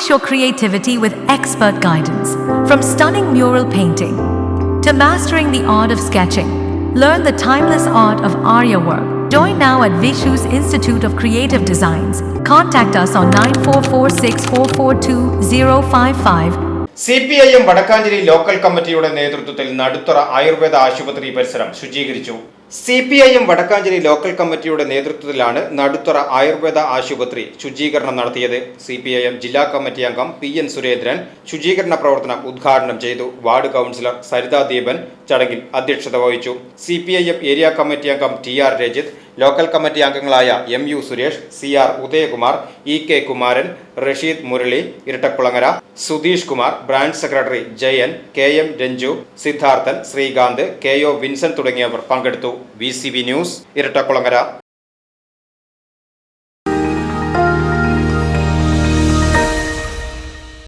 Unleash your creativity with expert guidance. From stunning mural painting to mastering the art of sketching, learn the timeless art of Arya work. Join now at Vishu's Institute of Creative Designs. Contact us on 9446442055. CPIM Vadakkanchery local കമ്മിറ്റിയുടെ നേതൃത്വത്തിൽ നടുത്തറ ആയുർവേദ ആശുപത്രി പരിസരം ശുചീകരിച്ചു. CPIM Vadakkanchery local കമ്മിറ്റിയുടെ നേതൃത്വത്തിലാണ് നടുത്തറ ആയുർവേദ ആശുപത്രി ശുചീകരണം നടത്തിയത്. CPIM ജില്ലാ കമ്മിറ്റി അംഗം PN സുരേന്ദ്രൻ ശുചീകരണ പ്രവർത്തനം ഉദ്ഘാടനം ചെയ്തു. വാർഡ് കൗൺസിലർ സരിതാ ദീപൻ ചടങ്ങിൽ അധ്യക്ഷത വഹിച്ചു. CPIM ഏരിയ കമ്മിറ്റി അംഗം TR രജിത്, ലോക്കൽ കമ്മിറ്റി അംഗങ്ങളായ MU Suresh, CR Udayakumar, EK Kumaran, Rasheed Murali, Irattakulangara, Sudheesh Kumar, branch secretary Jayan, KM Ranju, Siddharthan, Sreekanth, KO Vincent തുടങ്ങിയവർ പങ്കെടുത്തു. VCV news, Irattakulangara.